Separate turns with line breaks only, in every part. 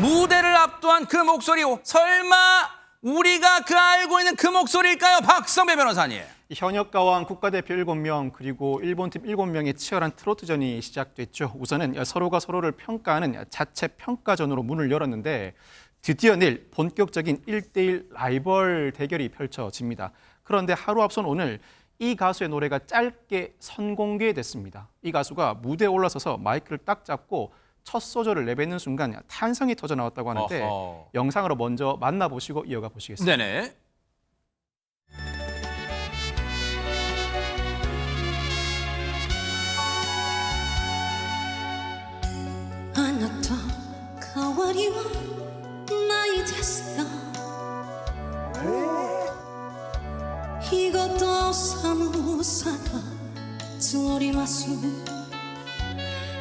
무대를 압도한 그 목소리, 설마 우리가 알고 있는 그 목소리일까요? 박성배 변호사님.
현역가왕 국가대표 7명 그리고 일본팀 7명의 치열한 트로트전이 시작됐죠. 우선은 서로가 서로를 평가하는 자체 평가전으로 문을 열었는데 드디어 내일 본격적인 1대1 라이벌 대결이 펼쳐집니다. 그런데 하루 앞선 오늘 이 가수의 노래가 짧게 선공개됐습니다. 이 가수가 무대에 올라서서 마이크를 딱 잡고 첫 소절을 내뱉는 순간 탄성이 터져 나왔다고 하는데 영상으로 먼저 만나보시고 이어가 보시겠습니다.
네네.
아나타 가와리와 나이 됐어 이것도 사무사가つもります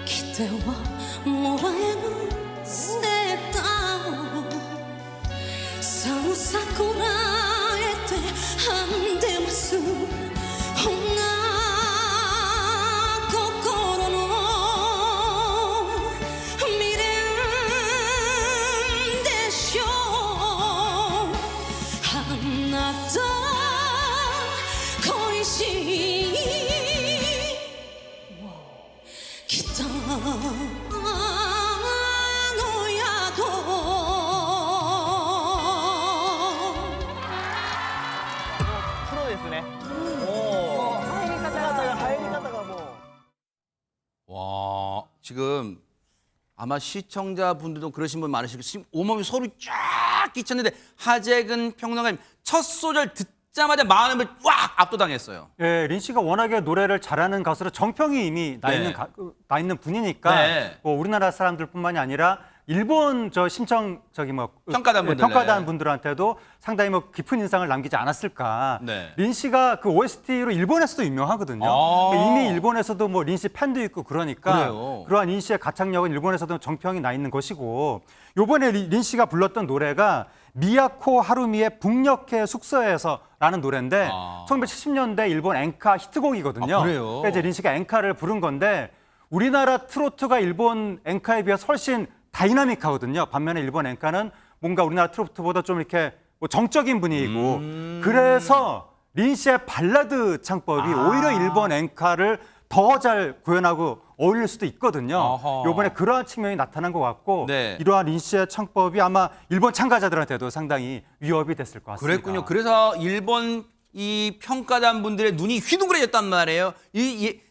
기대와 모라에는 세다 사무사코라에테 한데마스
와, 지금 아마 시청자분들도 그러신 분 많으시고 지금 온몸이 소리 쫙 끼쳤는데 하재근 평론가님 첫 소절 듣자마자 마음을 꽉 압도당했어요.
예, 린 씨가 워낙에 노래를 잘하는 가수로 정평이 이미 나 있는 분이니까
네.
우리나라 사람들뿐만이 아니라 일본 평가단 분들한테도 상당히 깊은 인상을 남기지 않았을까.
네.
린 씨가 그 OST로 일본에서도 유명하거든요. 이미 일본에서도 린 씨 팬도 있고 그러니까
그래요.
그러한 린 씨의 가창력은 일본에서도 정평이 나 있는 것이고 요번에 린 씨가 불렀던 노래가 미야코 하루미의 북녘의 숙소에서라는 노래인데 1970년대 일본 엔카 히트곡이거든요.
그래요?
그러니까 이제 린 씨가 엔카를 부른 건데 우리나라 트로트가 일본 엔카에 비해서 훨씬 다이나믹하거든요. 반면에 일본 엔카는 뭔가 우리나라 트로트보다 좀 이렇게 정적인 분위기고 그래서 린 씨의 발라드 창법이 오히려 일본 엔카를 더 잘 구현하고 어울릴 수도 있거든요. 이번에 그러한 측면이 나타난 것 같고
네.
이러한 린 씨의 창법이 아마 일본 참가자들한테도 상당히 위협이 됐을 것 같습니다.
그랬군요. 그래서 일본 이 평가단 분들의 눈이 휘둥그레졌단 말이에요.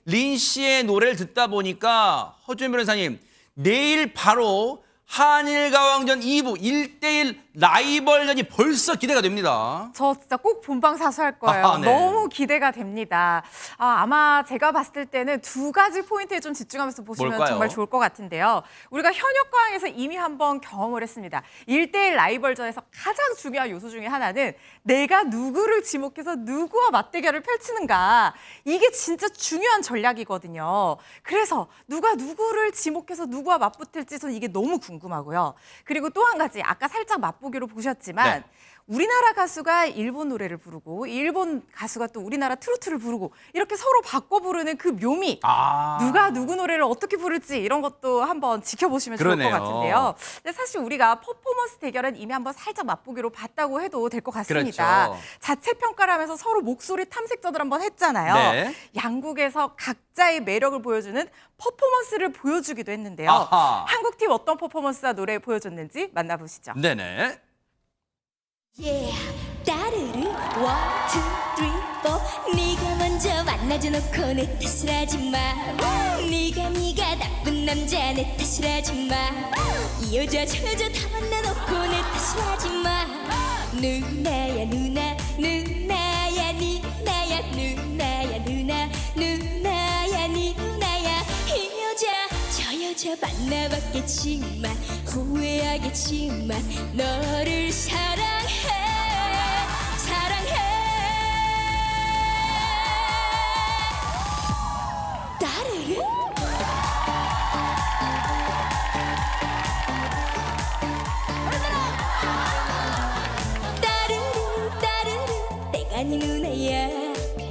린 씨의 노래를 듣다 보니까 허준 변호사님 내일 바로 한일가왕전 2부 1대1 라이벌전이 벌써 기대가 됩니다.
저 진짜 꼭 본방사수할 거예요.
네.
너무 기대가 됩니다. 아마 제가 봤을 때는 두 가지 포인트에 좀 집중하면서 보시면
뭘까요?
정말 좋을 것 같은데요. 우리가 현역가왕에서 이미 한번 경험을 했습니다. 1대1 라이벌전에서 가장 중요한 요소 중에 하나는 내가 누구를 지목해서 누구와 맞대결을 펼치는가. 이게 진짜 중요한 전략이거든요. 그래서 누가 누구를 지목해서 누구와 맞붙을지 저는 이게 너무 궁금하고요. 그리고 또 한 가지 아까 살짝 맛보기로 보셨지만 우리나라 가수가 일본 노래를 부르고 일본 가수가 또 우리나라 트로트를 부르고 이렇게 서로 바꿔 부르는 그 묘미 누가 누구 노래를 어떻게 부를지 이런 것도 한번 지켜보시면 좋을 것 같은데요. 근데 사실 우리가 퍼포먼스 대결은 이미 한번 살짝 맛보기로 봤다고 해도 될 것 같습니다.
그렇죠.
자체 평가를 하면서 서로 목소리 탐색전을 한번 했잖아요.
네.
양국에서 각자의 매력을 보여주는 퍼포먼스를 보여주기도 했는데요. 한국팀 어떤 퍼포먼스와 노래 보여줬는지 만나보시죠.
네네.
Yeah, 따르르 1, 2, 3, 4 네가 먼저 만나줘놓고 내 탓을 하지마 네가 나쁜 남자 내 탓을 하지마 이 여자 저 여자 다 만나놓고 내 탓을 하지마 누나야 누나 누나야 니 나야 누나야 누나 누나야 니 누나야 이 여자 저 여자 만나봤겠지만 후회하겠지만 너를 사랑해 따르르 따르르 내가 네 누나야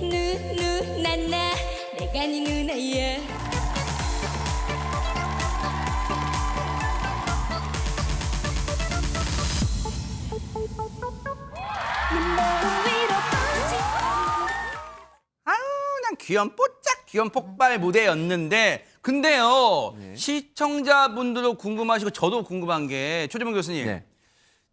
누누나나 내가 네 누나야
귀여운 뽀짝 귀여운 폭발 무대였는데 근데요 시청자분들도 궁금하시고 저도 궁금한 게 최재봉 교수님
네.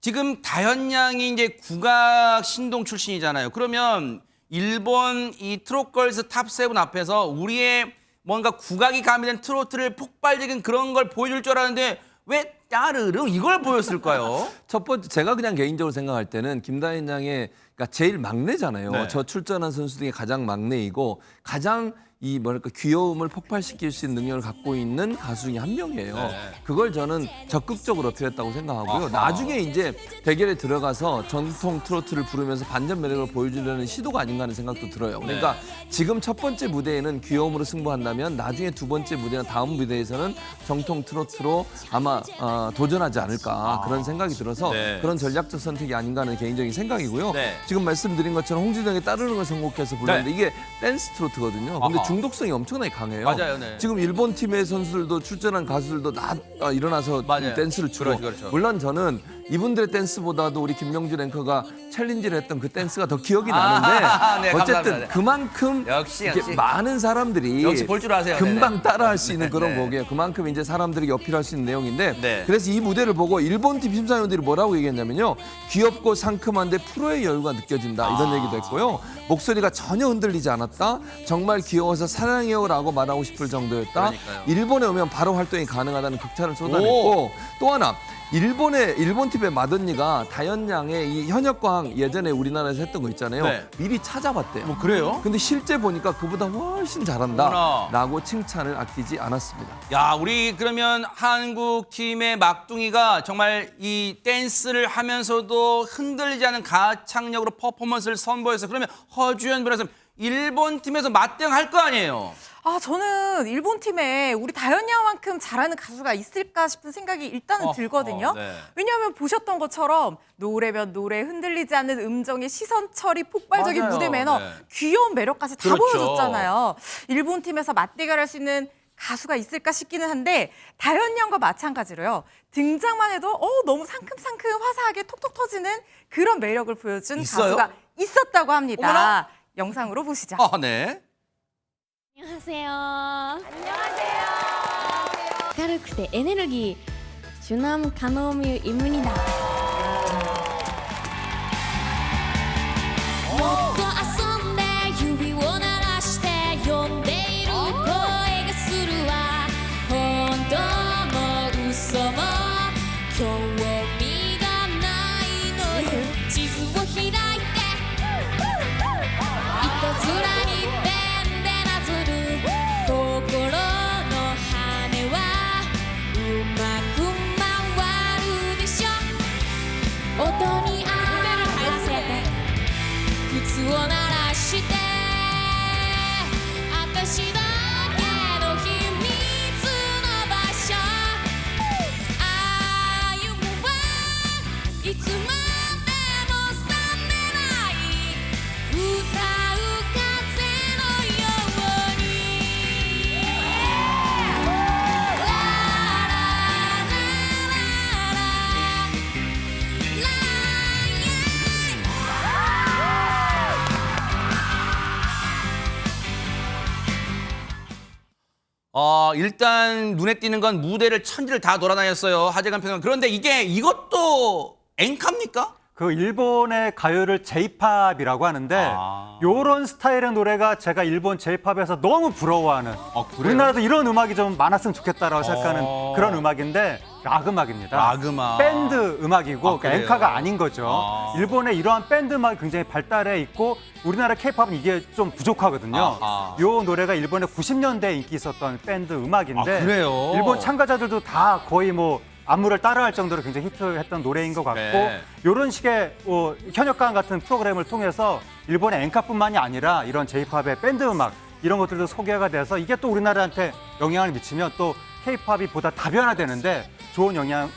지금 다현 양이 이제 국악 신동 출신이잖아요. 그러면 일본 이 트롯걸스 탑7 앞에서 우리의 뭔가 국악이 가미된 트로트를 폭발적인 그런 걸 보여줄 줄 알았는데 왜 따르릉 이걸 보였을까요?
첫 번째 제가 그냥 개인적으로 생각할 때는 김다현 양의 그러니까 제일 막내잖아요.
네.
저 출전한 선수 중에 가장 막내이고 가장 이 뭐랄까 귀여움을 폭발시킬 수 있는 능력을 갖고 있는 가수 중에 한 명이에요.
네.
그걸 저는 적극적으로 어필했다고 생각하고요.
아하.
나중에 이제 대결에 들어가서 전통 트로트를 부르면서 반전 매력을 보여주려는 시도가 아닌가 하는 생각도 들어요. 그러니까 지금 첫 번째 무대에는 귀여움으로 승부한다면 나중에 두 번째 무대나 다음 무대에서는 정통 트로트로 아마 도전하지 않을까 그런 생각이 들어서
네.
그런 전략적 선택이 아닌가 하는 개인적인 생각이고요.
네.
지금 말씀드린 것처럼 홍진영의 따르는 걸 선곡해서 불렀는데 이게 댄스 트로트거든요. 근데
아하.
중독성이 엄청나게 강해요.
맞아요, 네.
지금 일본 팀의 선수들도 출전한 가수들도 일어나서
맞아요.
댄스를 추고
그렇죠.
물론 저는 이분들의 댄스보다도 우리 김명준 앵커가 챌린지를 했던 그 댄스가 더 기억이 나는데
네,
어쨌든
감사합니다.
그만큼
역시,
이렇게
역시.
많은 사람들이
역시 볼줄 아세요.
금방
네네.
따라할 수 있는 그런
네.
곡이에요. 그만큼 이제 사람들에게 어필할 수 있는 내용인데
네.
그래서 이 무대를 보고 일본 팀 심사위원들이 뭐라고 얘기했냐면요. 귀엽고 상큼한데 프로의 여유가 느껴진다 이런 얘기도 했고요. 목소리가 전혀 흔들리지 않았다. 정말 귀여워서 사랑해요라고 말하고 싶을 정도였다.
그러니까요.
일본에 오면 바로 활동이 가능하다는 극찬을 쏟아냈고 또 하나 일본 팀의 마더니가 다현 양의 이 현역광 예전에 우리나라에서 했던 거 있잖아요.
네.
미리 찾아봤대요.
뭐 그래요?
근데 실제 보니까 그보다 훨씬
어머나.
잘한다라고 칭찬을 아끼지 않았습니다.
야, 우리 그러면 한국 팀의 막둥이가 정말 이 댄스를 하면서도 흔들리지 않은 가창력으로 퍼포먼스를 선보였어요. 그러면 허주연 변호사 일본 팀에서 맞대응할 거 아니에요?
아, 저는 일본 팀에 우리 다현 양만큼 잘하는 가수가 있을까 싶은 생각이 일단은 들거든요.
네.
왜냐하면 보셨던 것처럼 노래면 노래 흔들리지 않는 음정의 시선 처리, 폭발적인
맞아요.
무대 매너,
네.
귀여운 매력까지 다
그렇죠.
보여줬잖아요. 일본 팀에서 맞대결할 수 있는 가수가 있을까 싶기는 한데 다현 양과 마찬가지로요. 등장만 해도 너무 상큼상큼 화사하게 톡톡 터지는 그런 매력을 보여준
있어요?
가수가 있었다고 합니다.
어머나.
영상으로 보시죠.
네.
안녕하세요. 안녕하세요. 明るくてエネルギー、주남 가노뮤입니다.もっと遊んで指を鳴らして呼んでいる声がするわ。本当も嘘も興味がないのよ。地図を開いていたずらにペンでなぞる心の羽はうまく回るでしょ。音に合わせて靴を鳴らして私だけの秘密の場所。歩むはいつまでも冷めない歌う風のように。ラララララ
일단 눈에 띄는 건 무대를 천지를 다 돌아다녔어요. 하재관 평론. 그런데 이것도 엔카입니까?
그 일본의 가요를 J-팝이라고 하는데 요런 스타일의 노래가 제가 일본 J-팝에서 너무 부러워하는
그래요?
우리나라도 이런 음악이 좀 많았으면 좋겠다라고 생각하는 그런 음악인데 락 음악입니다.
락 음악.
밴드 음악이고 그러니까
그래요?
엔카가 아닌 거죠. 일본의 이러한 밴드 음악이 굉장히 발달해 있고 우리나라 K-팝은 이게 좀 부족하거든요.
아하.
요 노래가 일본의 90년대에 인기 있었던 밴드 음악인데
그래요?
일본 참가자들도 다 거의 뭐 안무를 따라할 정도로 굉장히 히트했던 노래인 것 같고
네.
이런 식의 현역강 같은 프로그램을 통해서 일본의 엔카뿐만이 아니라 이런 J-팝의 밴드 음악 이런 것들도 소개가 돼서 이게 또 우리나라한테 영향을 미치면 또 K-팝이 보다 다변화되는데 좋은 영향,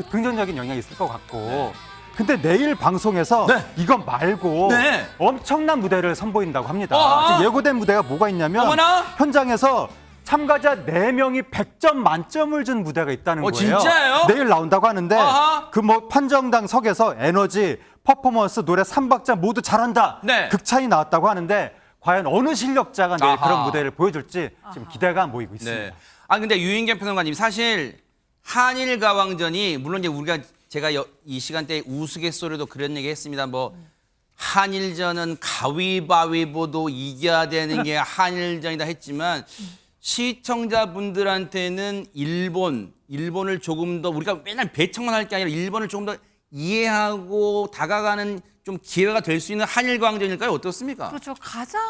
긍정적인 영향이 있을 것 같고 근데 내일 방송에서
네.
이건 말고
네.
엄청난 무대를 선보인다고 합니다.
아.
지금 예고된 무대가 뭐가 있냐면
어머나.
현장에서 참가자 4명이 100점 만점을 준 무대가 있다는 거예요.
진짜예요?
내일 나온다고 하는데
아하.
그 뭐 판정당석에서 에너지, 퍼포먼스, 노래 3박자 모두 잘한다.
네.
극찬이 나왔다고 하는데 과연 어느 실력자가 내일
아하.
그런 무대를 보여줄지 지금 기대가 모이고 있습니다.
네. 아 근데 유인경 평론가님 사실 한일 가왕전이 물론 이제 제가 이 시간대에 우스갯소리도 그런 얘기 했습니다. 뭐 한일전은 가위바위보도 이겨야 되는 게 한일전이다 했지만 시청자분들한테는 일본을 조금 더 우리가 맨날 배척만 할 게 아니라 일본을 조금 더 이해하고 다가가는 좀 기회가 될 수 있는 한일 가왕전일까요? 어떻습니까?
그렇죠. 가장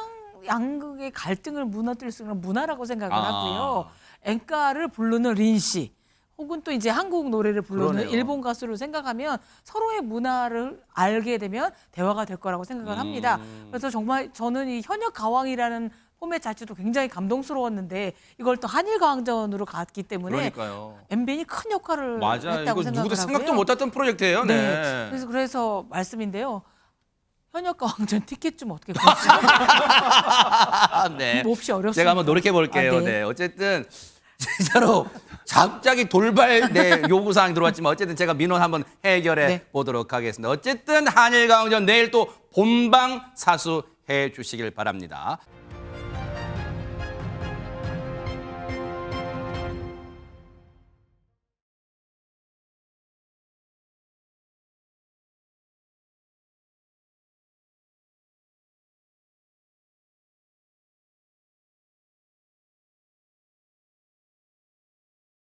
양극의 갈등을 무너뜨릴 수 있는 문화라고 생각을
아.
하고요. 엔카를 부르는 린 씨, 혹은 또 이제 한국 노래를 부르는
그러네요.
일본 가수를 생각하면 서로의 문화를 알게 되면 대화가 될 거라고 생각을 합니다. 그래서 정말 저는 이 현역 가왕이라는 포맷 자체도 굉장히 감동스러웠는데 이걸 또 한일 가왕전으로 갔기 때문에
그러니까요.
MBN이 큰 역할을
맞아요.
했다고
이거
생각을
누구도 생각도
하고요.
못했던 프로젝트예요.
네.
네.
그래서 말씀인데요. 현역 가왕전 티켓 좀 어떻게 구하세요?
네.
몹시 어렵습니다.
제가 한번 노력해 볼게요.
아, 네.
네. 어쨌든 진짜로 갑자기 돌발 요구 사항이 들어왔지만 어쨌든 제가 민원 한번 해결해
네.
보도록 하겠습니다. 어쨌든 한일 가왕전 내일 또 본방 사수해 주시길 바랍니다.